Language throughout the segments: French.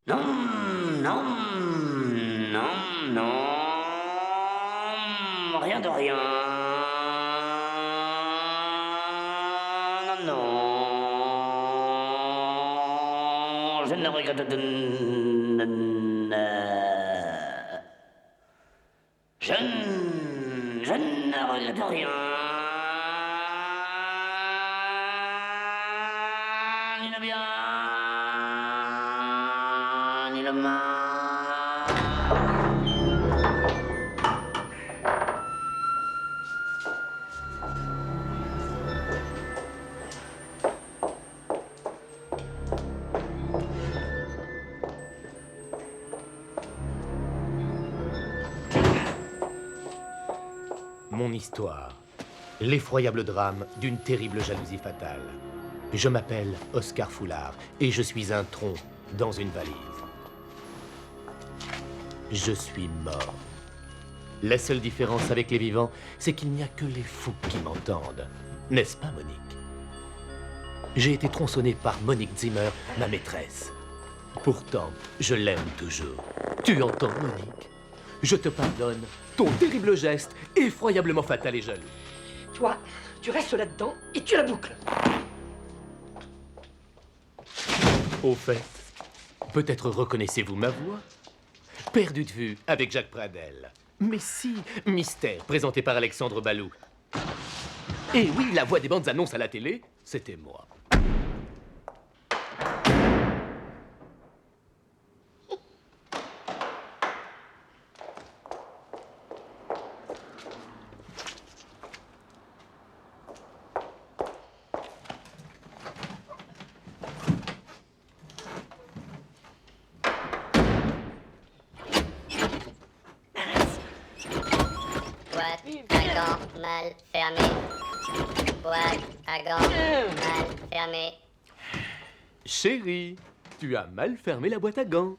Non, non, non, non, rien de rien. Non, non, je ne regrette de... Je ne regrette rien. Ni le bien, ni le mal. Mon histoire. L'effroyable drame d'une terrible jalousie fatale. Je m'appelle Oscar Foulard et je suis un tronc dans une valise. Je suis mort. La seule différence avec les vivants, c'est qu'il n'y a que les fous qui m'entendent. N'est-ce pas, Monique? J'ai été tronçonné par Monique Zimmer, ma maîtresse. Pourtant, je l'aime toujours. Tu entends, Monique? Je te pardonne ton terrible geste, effroyablement fatal et jaloux. Toi, tu restes là-dedans et tu la boucles. Au fait, peut-être reconnaissez-vous ma voix? Perdue de vue avec Jacques Pradel. Mais si, Mystère, présenté par Alexandre Balou. Et oui, la voix des bandes annonces à la télé, c'était moi. Boîte à gants mal fermée. Boîte à gants mal fermée. Chérie, tu as mal fermé la boîte à gants.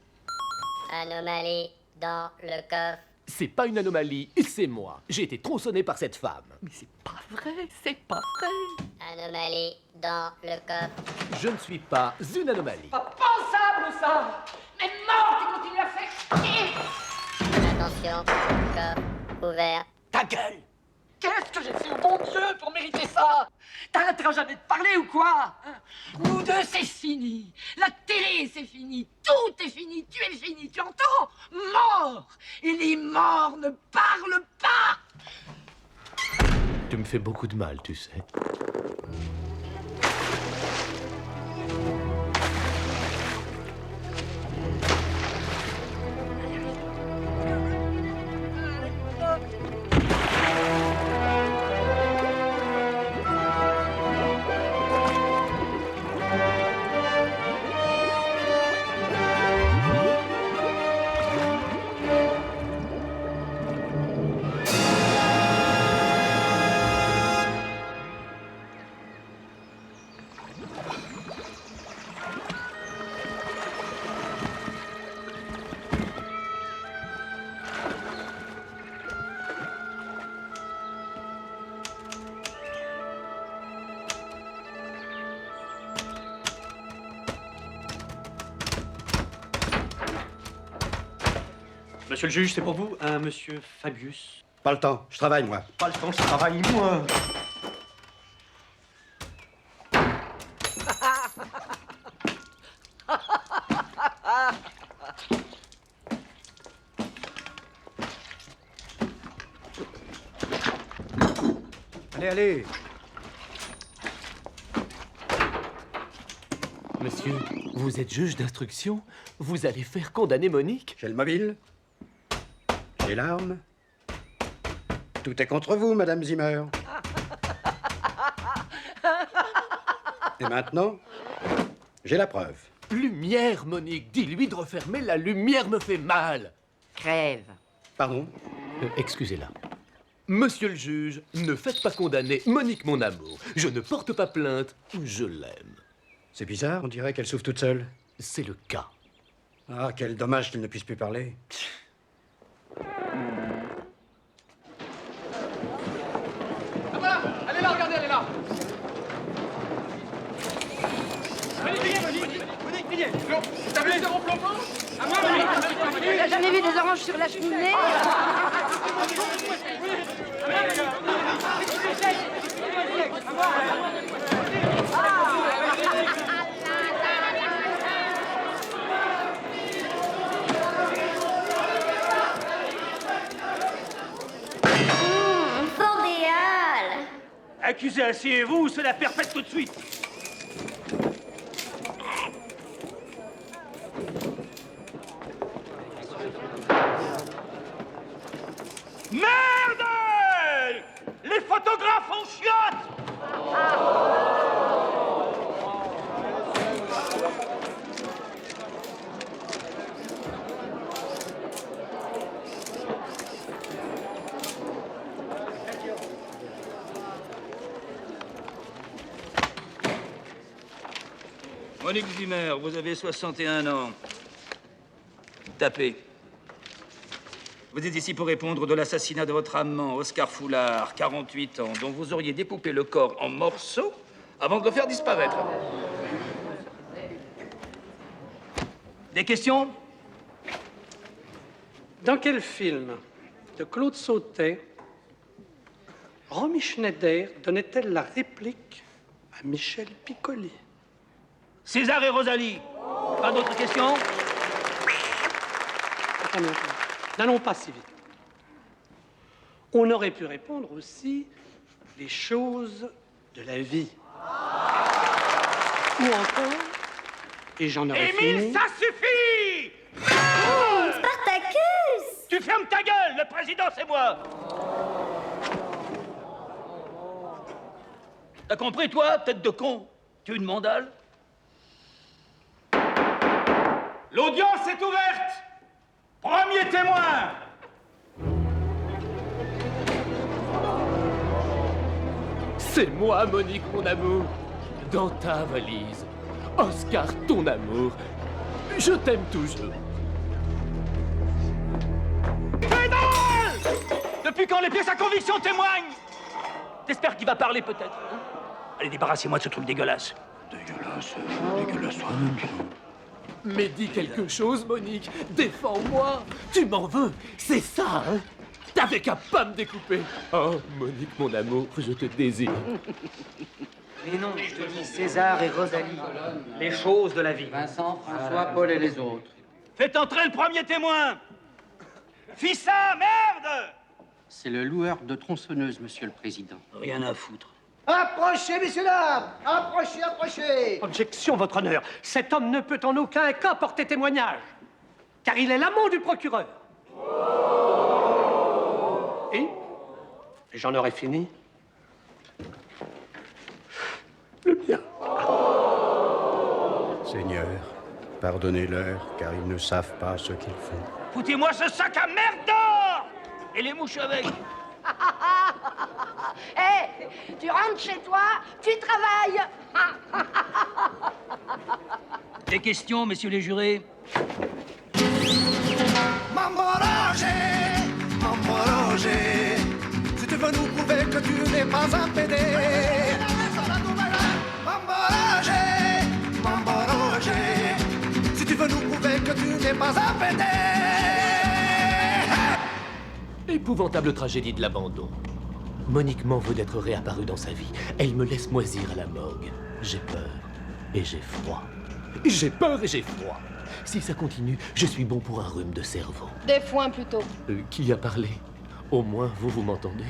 Anomalie dans le coffre. C'est pas une anomalie, c'est moi. J'ai été tronçonné par cette femme. Mais c'est pas vrai, c'est pas vrai. Anomalie dans le coffre. Je ne suis pas une anomalie. Pas pensable, ça. Mais mort, tu continues à faire chier. Attention, coffre ouvert. Ta gueule. Qu'est-ce que j'ai fait au bon Dieu pour mériter ça? T'arrêteras jamais de parler ou quoi? Hein? Nous deux, c'est fini. La télé, c'est fini. Tout est fini. Tu es fini. Tu entends? Mort. Et les morts ne parlent pas. Tu me fais beaucoup de mal, tu sais. Monsieur le juge, c'est pour vous, un monsieur Fabius. Pas le temps, je travaille, moi. Pas le temps, je travaille, moi. Allez, allez. Monsieur, vous êtes juge d'instruction? Vous allez faire condamner Monique? J'ai le mobile. J'ai l'arme. Tout est contre vous, Madame Zimmer. Et maintenant, j'ai la preuve. Lumière, Monique, dis-lui de refermer, la lumière me fait mal. Crève. Pardon? Excusez-la. Monsieur le juge, ne faites pas condamner Monique, mon amour. Je ne porte pas plainte, je l'aime. C'est bizarre, on dirait qu'elle souffre toute seule. C'est le cas. Ah, quel dommage qu'elle ne puisse plus parler. Ah voilà, elle est là, regardez, elle est là. Monique, Monique, Monique, Monique, Monique, t'as vu les zéros plan distribuer des oranges sur la cheminée. Fordéal! Accusé, asseyez-vous ou c'est la perpète tout de suite. Merde! Les photographes en chiottes! Monique Zimmer, vous avez 61 ans. Tapez. Vous êtes ici pour répondre de l'assassinat de votre amant, Oscar Foulard, 48 ans, dont vous auriez découpé le corps en morceaux avant de le faire disparaître. Des questions? Dans quel film de Claude Sautet, Romy Schneider donnait-elle la réplique à Michel Piccoli? César et Rosalie. Pas d'autres questions? Attendez. N'allons pas si vite. On aurait pu répondre aussi les choses de la vie. Ou encore, et j'en aurais Émile, fini. ça suffit! Spartacus! Tu fermes ta gueule, le président, c'est moi! T'as compris, toi, tête de con? Tu es une mandale? L'audience est ouverte! Premier témoin! C'est moi, Monique, mon amour. Dans ta valise. Oscar, ton amour. Je t'aime toujours. Pédale! Depuis quand les pièces à conviction témoignent? T'espères qu'il va parler, peut-être, hein? Allez, débarrassez-moi de ce truc dégueulasse. Dégueulasse, toi-même. Mais dis quelque chose, Monique. Défends-moi. Tu m'en veux. C'est ça, hein? T'avais qu'à pas me découper. Oh, Monique, mon amour, je te désire. Mais non, je te dis César et Rosalie. Les choses de la vie. Vincent, François, Paul et les autres. Faites entrer le premier témoin! Fissa, merde! C'est le loueur de tronçonneuse, monsieur le président. Rien à foutre. Approchez, messieurs dames! Approchez, approchez! Objection, votre honneur. Cet homme ne peut en aucun cas porter témoignage, car il est l'amant du procureur. Et j'en aurais fini. Le bien. Seigneur, pardonnez-leur, car ils ne savent pas ce qu'ils font. Foutez-moi ce sac à merde d'or! Et les mouches avec! Hé, tu rentres chez toi, tu travailles. Des questions, messieurs les jurés? Maman Roger, si tu veux nous prouver que tu n'es pas un PD. Maman Roger, si tu veux nous prouver que tu n'es pas un PD. Épouvantable tragédie de l'abandon. Monique m'en veut d'être réapparue dans sa vie. Elle me laisse moisir à la morgue. J'ai peur et j'ai froid. J'ai peur et j'ai froid. Si ça continue, je suis bon pour un rhume de cerveau. Des foins plutôt. Qui a parlé? Au moins, vous m'entendez?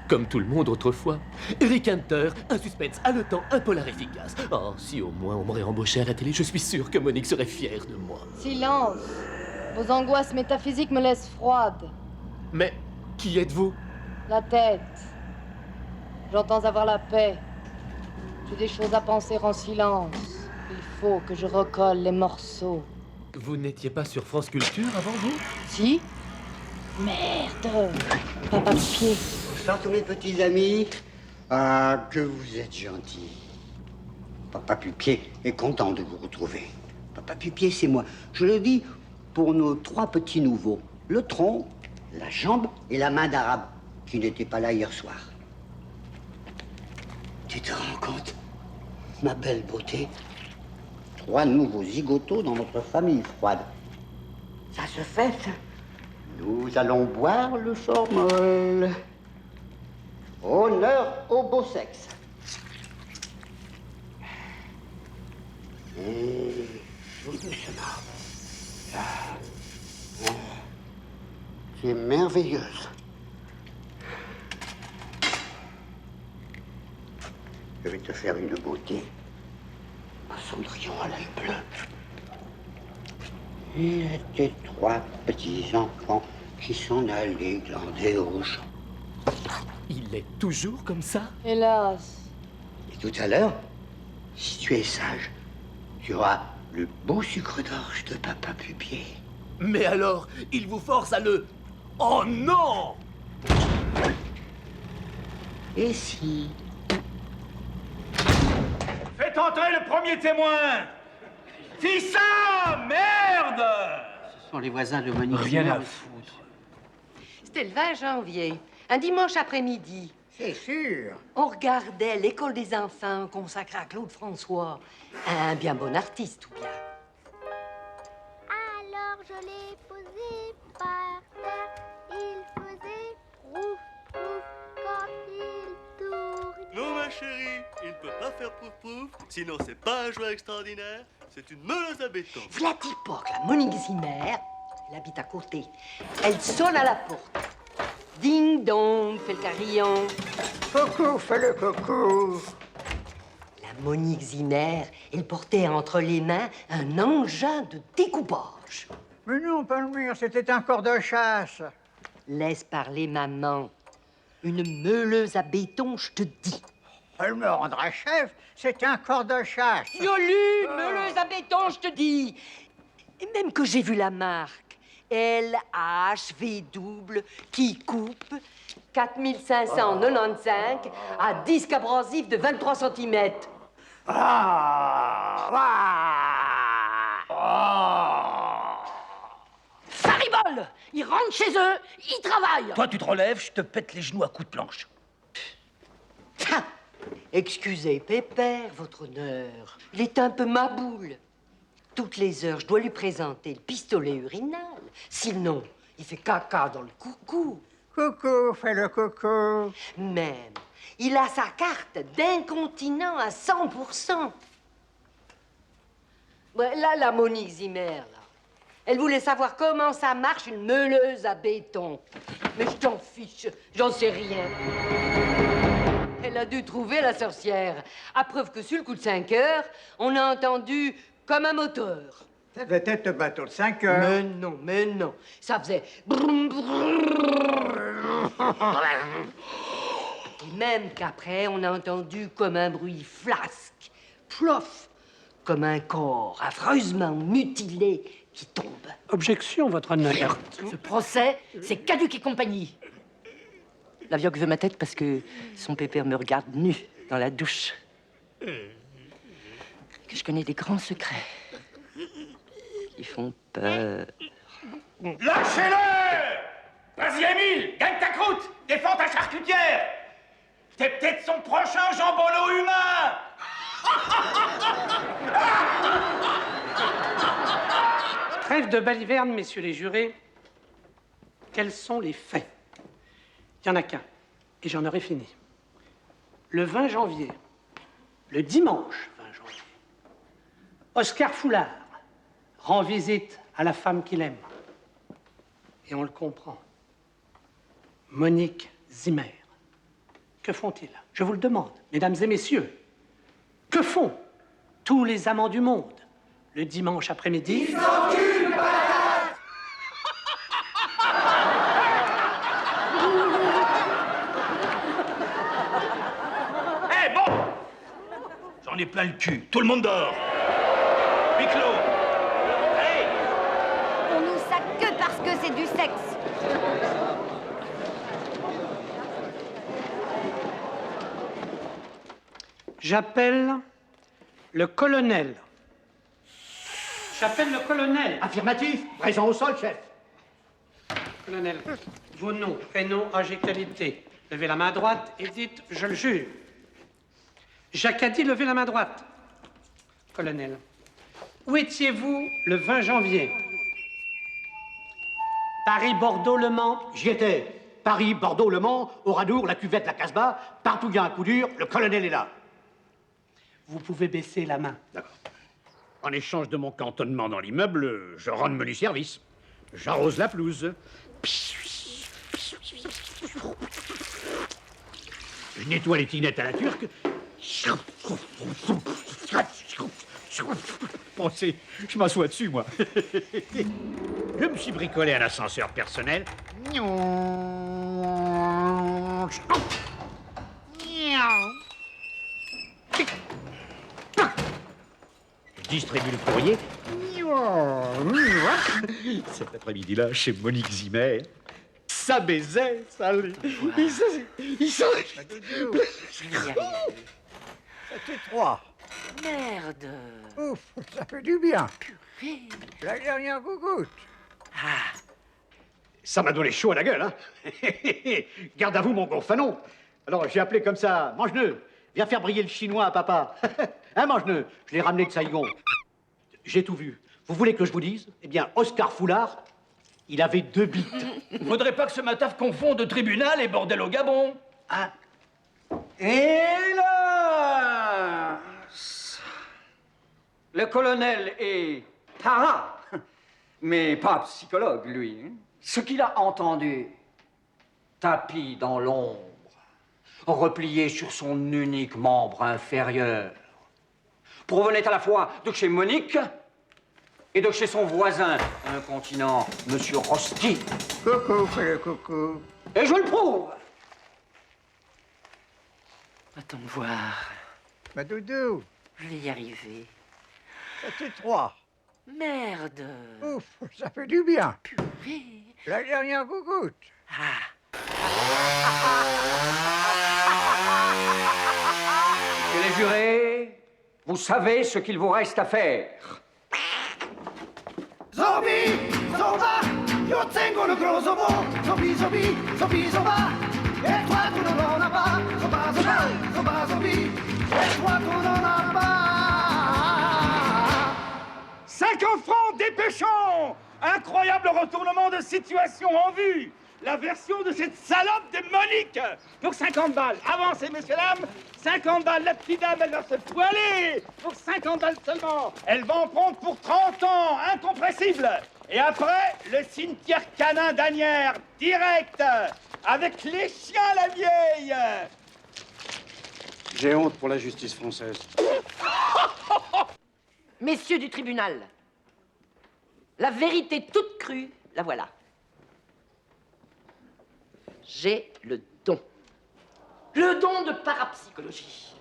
Comme tout le monde autrefois. Eric Hunter, un suspense haletant, un polar efficace. Oh, si au moins on m'aurait embauché à la télé, je suis sûr que Monique serait fière de moi. Silence. Vos angoisses métaphysiques me laissent froide. Mais qui êtes-vous? La tête. J'entends avoir la paix. J'ai des choses à penser en silence. Il faut que je recolle les morceaux. Vous n'étiez pas sur France Culture avant vous? Si? Merde. Papa Pied. Bonsoir tous mes petits amis. Ah, que vous êtes gentils. Papa Pupier est content de vous retrouver. Papa Pupier, c'est moi. Je le dis pour nos trois petits nouveaux. Le tronc, la jambe et la main d'arabe, qui n'étaient pas là hier soir. Tu te rends compte, ma belle beauté? 3 nouveaux zigotos dans notre famille froide. Ça se fait, ça. Nous allons boire le formol. Honneur au beau sexe. Et tout doucement. Tu es merveilleuse. Je vais te faire une beauté. Un cendrillon à l'œil bleu. Il était 3 petits enfants qui s'en allaient glander au champ. Il est toujours comme ça? Hélas. Et tout à l'heure, si tu es sage, tu auras le beau sucre d'orge de Papa Pupier. Mais alors, il vous force à le... Oh non! Et si? Faites entrer le premier témoin! Fissa! Merde! Ce sont les voisins de Monique. Rien à foutre. C'était le 20 janvier, un dimanche après-midi. C'est sûr. On regardait l'école des enfants consacrée à Claude François, un bien bon artiste, ou bien. Alors je l'ai posé par terre, il faisait prouf, prouf quand il tournait. Non, ma chérie, il ne peut pas faire prouf-prouf, sinon c'est pas un joueur extraordinaire, c'est une meuleuse à béton. Voilà l'époque, la Monique Zimmer, elle habite à côté. Elle sonne à la porte. Ding dong, fait le carillon. Coucou, fais le coucou. La Monique Zimmer, elle portait entre les mains un engin de découpage. Mais non, Palmyre, c'était un corps de chasse. Laisse parler maman. Une meuleuse à béton, je te dis. Elle me rendra chef, c'est un corps de chasse. Yolu, meuleuse à béton, je te dis. Et même que j'ai vu la marque. LHV qui coupe 4595 à disque abrasif de 23 cm. Ça rigole! Ils rentrent chez eux, ils travaillent! Toi, tu te relèves, je te pète les genoux à coups de planche. Excusez, Pépère, votre honneur. Il est un peu ma boule. Toutes les heures, je dois lui présenter le pistolet urinal. Sinon, il fait caca dans le coucou. Coucou, fais le coucou. Même, il a sa carte d'incontinent à 100%. Ouais, là, la Monique Zimmer, là. Elle voulait savoir comment ça marche une meuleuse à béton. Mais je t'en fiche, j'en sais rien. Elle a dû trouver la sorcière. À preuve que sur le coup de 5 heures, on a entendu comme un moteur. Ça devait être le bateau de 5 heures. Mais non. Ça faisait... brum, brum. Et même qu'après, on a entendu comme un bruit flasque. Plof. Comme un corps affreusement mutilé qui tombe. Objection, votre honneur. Ce procès, c'est Caduc et compagnie. La vioque veut ma tête parce que son pépère me regarde nu dans la douche. Que je connais des grands secrets qui font peur. Lâchez-le! Vas-y, Émile, gagne ta croûte, défends ta charcutière. T'es peut-être son prochain jambonneau humain. Trêve de baliverne, messieurs les jurés. Quels sont les faits? Il n'y en a qu'un, et j'en aurai fini. Le 20 janvier, le dimanche 20 janvier, Oscar Foulard rend visite à la femme qu'il aime. Et on le comprend. Monique Zimmer. Que font-ils? Je vous le demande, mesdames et messieurs. Que font tous les amants du monde le dimanche après-midi? Ils s'enculent, patate! Eh, bon! J'en ai plein le cul. Tout le monde dort. Huis clos. Hey! On nous sac que parce que c'est du sexe. J'appelle le colonel. J'appelle le colonel. Affirmatif, présent au sol, chef. Colonel, vos noms, prénoms, âge et qualité. Levez la main droite et dites « Je le jure ». Jacadi, levez la main droite. Colonel, où étiez-vous le 20 janvier? Paris-Bordeaux-Le Mans. J'y étais. Paris, Bordeaux, Le Mans, Oradour, la cuvette, la Casbah. Partout il y a un coup dur, le colonel est là. Vous pouvez baisser la main. D'accord. En échange de mon cantonnement dans l'immeuble, je rends de menu service. J'arrose la pelouse. Je nettoie les tinettes à la turque. Pensez, je m'assois dessus, moi. Je me suis bricolé un ascenseur personnel. Je distribue le courrier. Cet après-midi-là, chez Monique Zimmer, ça baisait, ça... Ils sont... C'était 3. Merde. Ouf, ça fait du bien. Purée. La dernière gougoute. Ça m'a donné chaud à la gueule, hein. Garde à vous, mon gonfanon. Alors, j'ai appelé comme ça, Mangeneux, viens faire briller le chinois à papa. Hein, Mangeneux? Je l'ai ramené de Saigon. J'ai tout vu. Vous voulez que je vous dise? Eh bien, Oscar Foulard, il avait 2 bites. Faudrait pas que ce mataf confonde tribunal et bordel au Gabon. Ah. Hélas! Le colonel est para, mais pas psychologue, lui. Ce qu'il a entendu, tapis dans l'ombre, replié sur son unique membre inférieur, provenait à la fois de chez Monique et de chez son voisin, incontinent, Monsieur Rosti. Coucou, fais le coucou. Et je le prouve. Attends de voir. Ma doudou, Je vais y arriver. c'était 3. Merde. Ouf, ça fait du bien. Purée. La dernière gougoute. Et les jurés, vous savez ce qu'il vous reste à faire. Zombie, Zoba, io tengo le gros zobo. Zombie, zombie, zombie, zoba. Et toi, tu n'en as pas. Zoba, zoba, zoba, zombie. Et toi, tu n'en as pas. 50 francs, dépêchons! Incroyable retournement de situation en vue! La version de cette salope de Monique! Pour 50 balles. Avancez, messieurs, dames! 50 balles, la petite dame, elle va se poiler! Pour 50 balles seulement! Elle va en prendre pour 30 ans, incompressible! Et après, le cimetière canin d'Anières, direct! Avec les chiens, la vieille! J'ai honte pour la justice française. Messieurs du tribunal, la vérité toute crue, la voilà. J'ai le don. Le don de parapsychologie.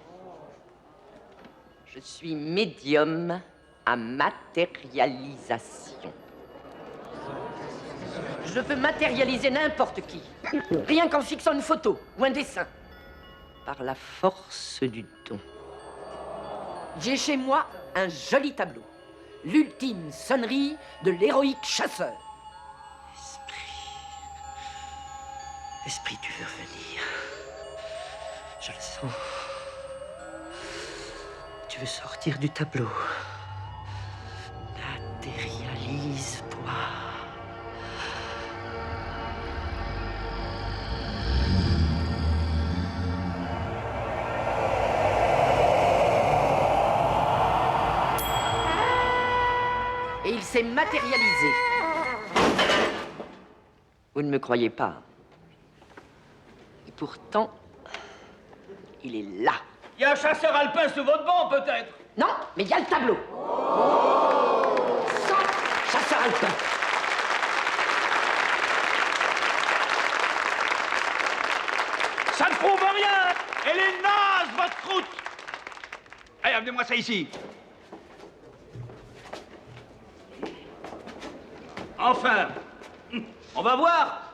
Je suis médium à matérialisation. Je peux matérialiser n'importe qui, rien qu'en fixant une photo ou un dessin, par la force du don. J'ai chez moi un joli tableau, l'ultime sonnerie de l'héroïque chasseur. Esprit, tu veux venir. Je le sens. Tu veux sortir du tableau. Matérialise-toi. Et il s'est matérialisé. Vous ne me croyez pas? Et pourtant, il est là. Il y a un chasseur alpin sous votre banc, peut-être? Non, mais il y a le tableau. Sans chasseur alpin. Ça ne prouve rien! Elle est naze, votre croûte! Allez, amenez-moi ça ici. Enfin, on va voir.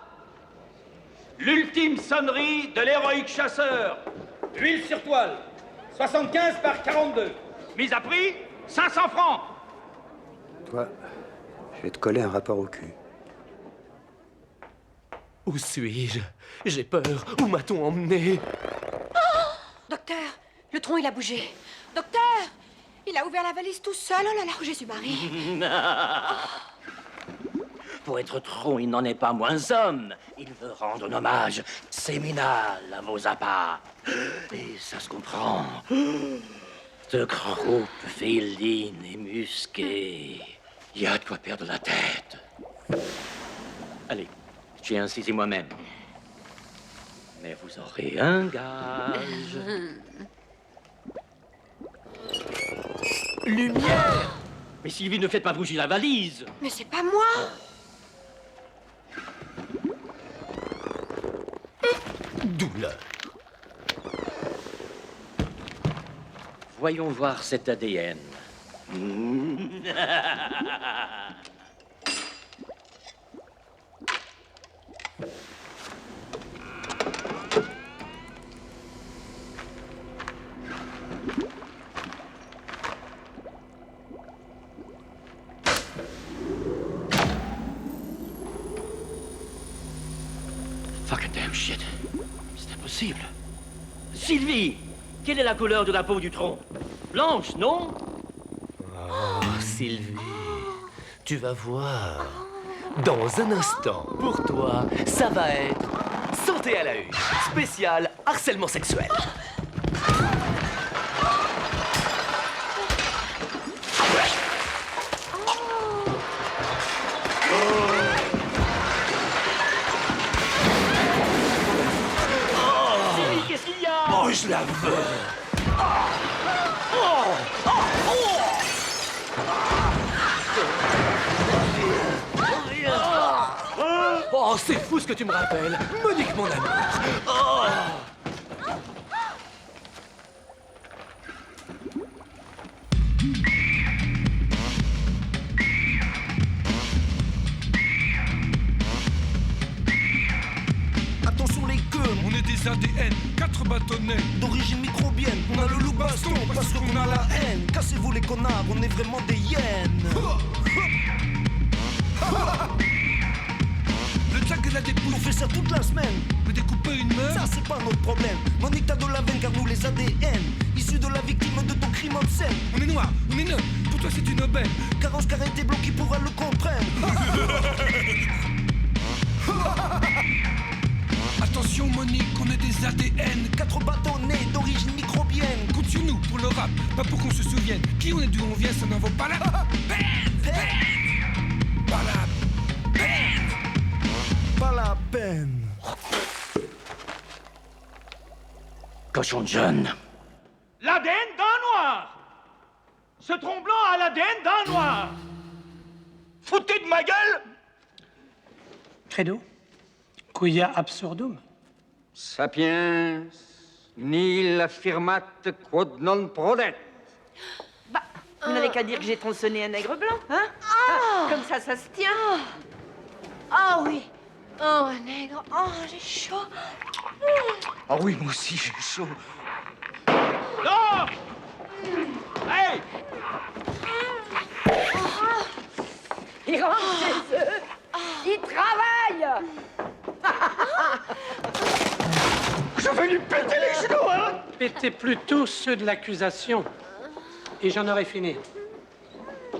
L'ultime sonnerie de l'héroïque chasseur. Huile sur toile. 75 par 42. Mise à prix, 500 francs. Toi, je vais te coller un rapport au cul. Où suis-je? J'ai peur. Où m'a-t-on emmené? Docteur, le tronc, il a bougé. Docteur, il a ouvert la valise tout seul. Oh là là, Jésus-Marie. Pour être tronc, il n'en est pas moins homme. Il veut rendre un hommage séminal à vos appâts. Et ça se comprend. De croupe féline et musquée. Il y a de quoi perdre la tête. Allez, j'ai incisé moi-même. Mais vous aurez un gage. Lumière! Mais Sylvie, ne faites pas bouger la valise. Mais c'est pas moi. Douleur. Voyons voir cet ADN. Fucking damn shit. C'est impossible. Sylvie, quelle est la couleur de la peau du tronc? Blanche, non? Oh, Sylvie, tu vas voir. Dans un instant, pour toi, ça va être Santé à la une, spécial harcèlement sexuel. Sylvie, qu'est-ce qu'il y a? Oh, je la veux. Oh, c'est fou ce que tu me rappelles. Monique, mon amie. Oh. Attention les gueux, on est des ADN, 4 bâtonnets d'origine microbienne. On a le loup baston parce qu'on a la haine. Cassez-vous les connards, on est vraiment des hyènes. Le jack et la dépouille, on fait ça toute la semaine. Me découper une main, ça c'est pas notre problème. Monique t'as de la veine car nous les ADN issus de la victime de ton crime obscène. On est noir, on est neuf, pour toi c'est une aubaine. Carence carré t'es blanc qui pourra le comprendre. Attention Monique, on est des ADN, 4 bâtonnets d'origine microbienne. Compte sur nous pour le rap, pas pour qu'on se souvienne. Qui on est, d'où on vient, ça n'en vaut pas la peine. Pas la peine. Pas la peine. Cochon de jeune. L'ADN d'un noir. Ce tronc blanc a l'ADN d'un noir. Foutez de ma gueule. Credo, quia absurdum. Sapiens, nil affirmat quod non prodet. Bah, vous n'avez qu'à dire que j'ai tronçonné un nègre blanc, hein? Comme ça se tient. Ah oui. Oh, un nègre. Oh, j'ai chaud. Ah oui, moi aussi j'ai chaud. Non. Hey. Ils rentrent chez eux. Ils travaillent. Je vais lui péter les genoux, hein? Pétez plutôt ceux de l'accusation. Et j'en aurai fini.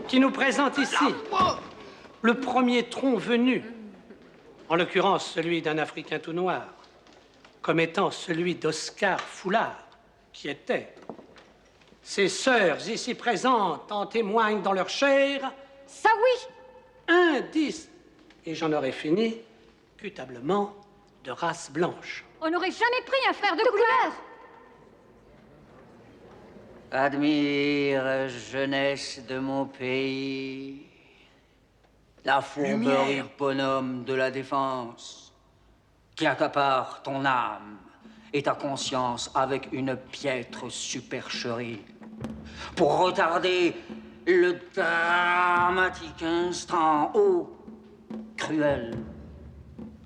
Qui nous présente ici le premier tronc venu, en l'occurrence celui d'un Africain tout noir, comme étant celui d'Oscar Foulard, qui était. Ses sœurs ici présentes en témoignent dans leur chair. Ça oui. Indice, et j'en aurai fini, cutablement, de race blanche. On n'aurait jamais pris un frère de couleur. Admire, jeunesse de mon pays, la fourberie bonhomme de la défense, qui accapare ton âme et ta conscience avec une piètre supercherie, pour retarder le dramatique instant, cruel,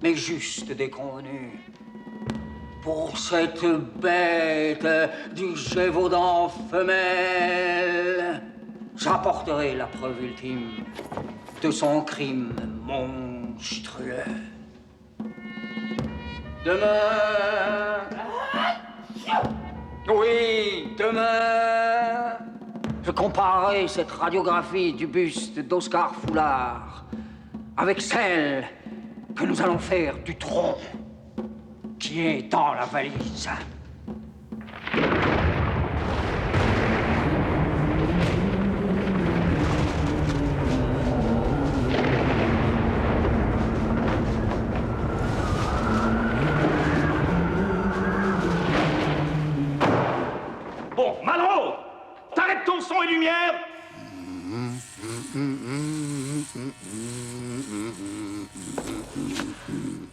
mais juste déconvenu. Pour cette bête du Gévaudan femelle, j'apporterai la preuve ultime de son crime monstrueux. Demain, oui, demain, je comparerai cette radiographie du buste d'Oscar Foulard avec celle que nous allons faire du tronc qui est dans la valise. Bon, Malraux, t'arrêtes ton son et lumière.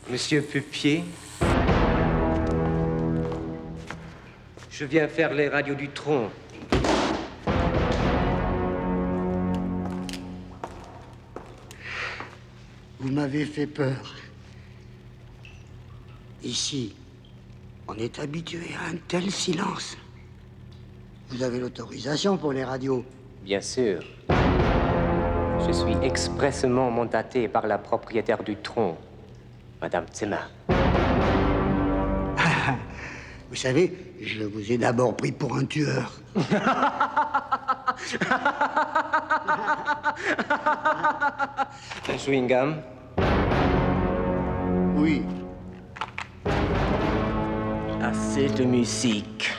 Monsieur Pupier, je viens faire les radios du tronc. Vous m'avez fait peur. Ici, on est habitué à un tel silence. Vous avez l'autorisation pour les radios? Bien sûr. Je suis expressément mandaté par la propriétaire du tronc, Madame Zimmer. Vous savez, je vous ai d'abord pris pour un tueur. Un chewing-gum? Oui. Assez de musique.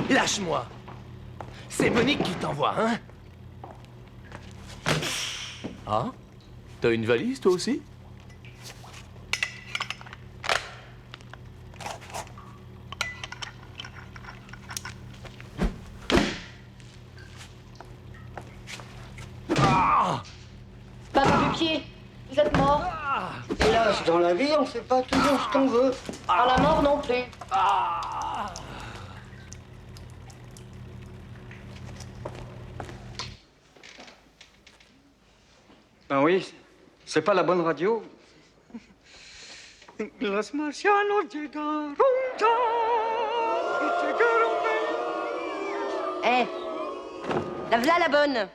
Lâche-moi. C'est Monique qui t'envoie, hein? Ah? T'as une valise, toi aussi? Papa Pupier, vous êtes mort. Hélas, dans la vie, on fait pas toujours ce qu'on veut. À la mort non plus. Ben oui, c'est pas la bonne radio. Los marcianos llegaron ya y llegaron Eh, la voilà la bonne.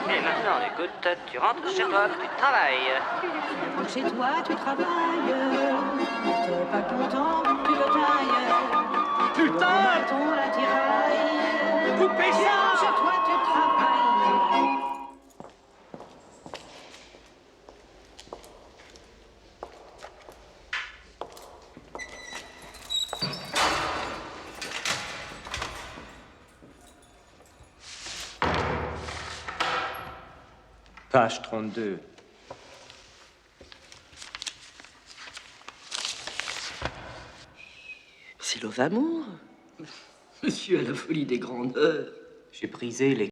Et maintenant, écoute, tu rentres chez toi, tu travailles. Tu rentres chez toi, tu travailles. T'es pas content, tu te tailles. Putain! Ton attirail. Coupez ça! Viens chez toi, tu travailles. Page 32. C'est l'eau d'amour. Monsieur a la folie des grandeurs. J'ai brisé les